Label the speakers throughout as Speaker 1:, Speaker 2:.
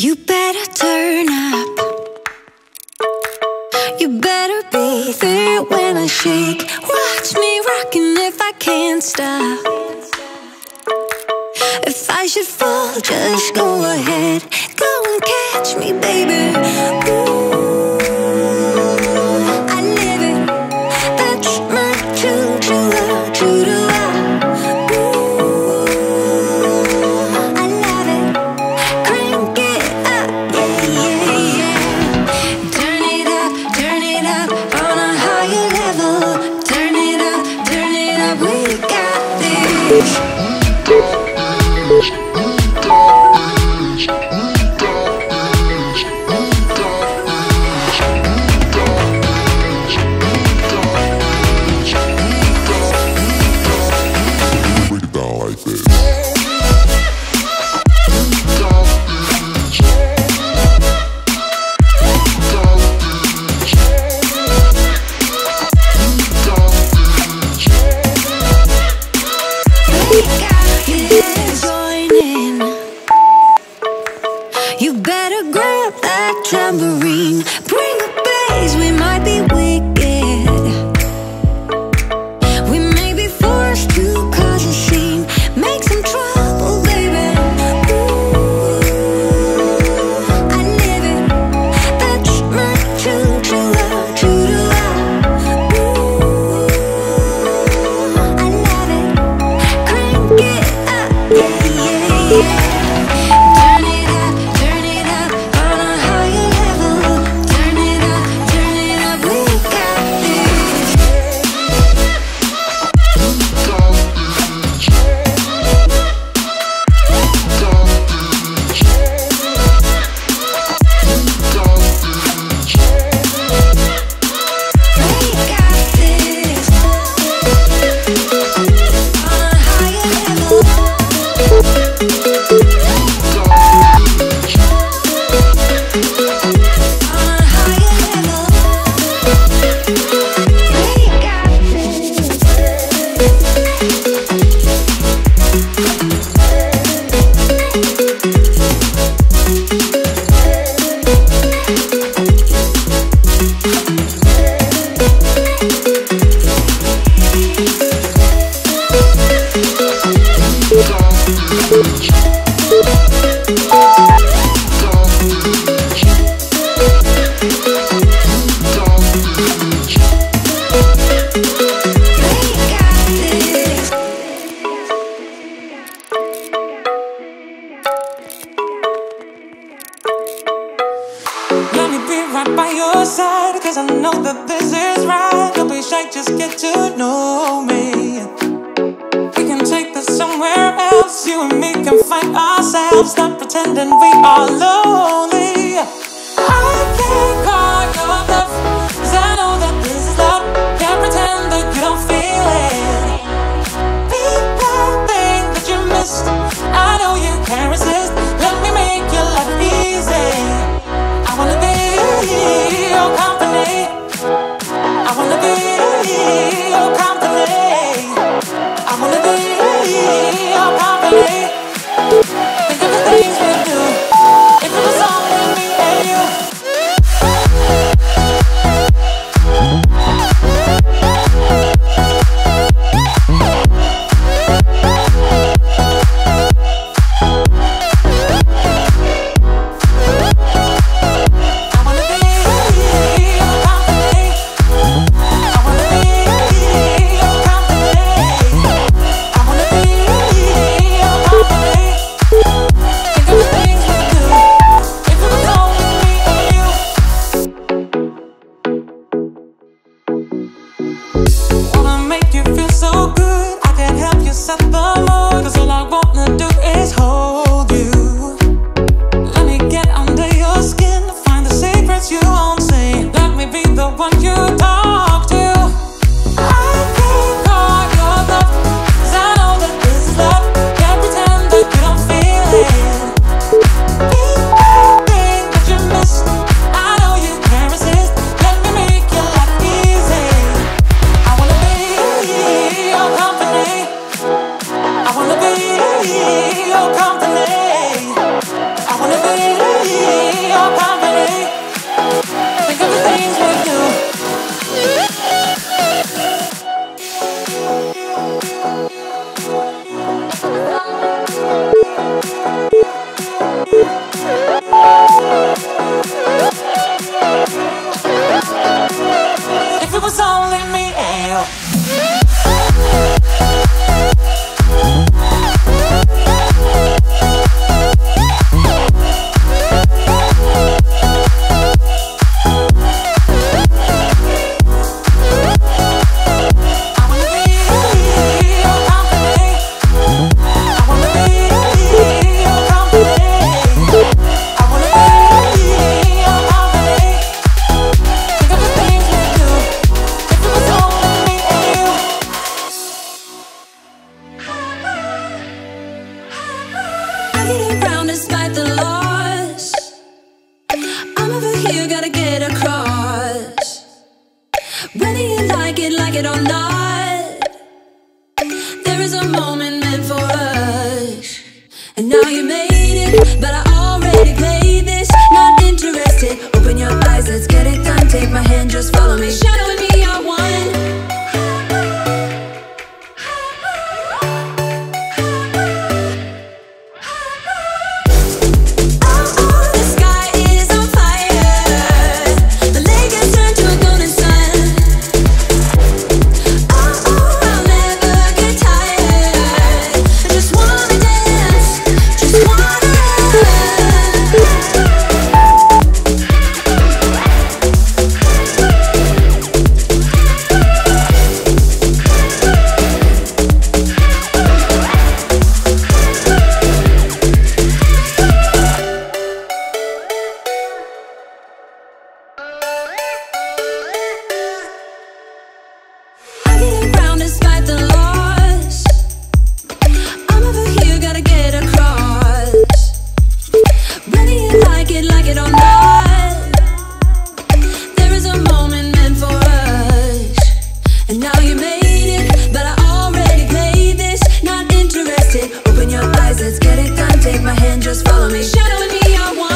Speaker 1: You better turn up. You better be there when I shake. Watch me rocking if I can't stop. If I should fall, just go ahead. Go and catch me, baby. Ooh, I live it. That's my choo-choo-la. You better grab that tambourine. Bring the bass, we might be wicked. We may be forced to cause a scene. Make some trouble, baby. Ooh, I live it. That's my choo-choo-la. Ooh, I love it. Crank it up, yeah, yeah, yeah. Think of the things we do if it was only me and you. take it like it or not. There is a moment meant for us, and now you made it, but I already played this. Not interested, open your eyes, let's get it done. Take my hand, just follow me. Shadow and me are one.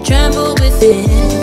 Speaker 2: Tremble within.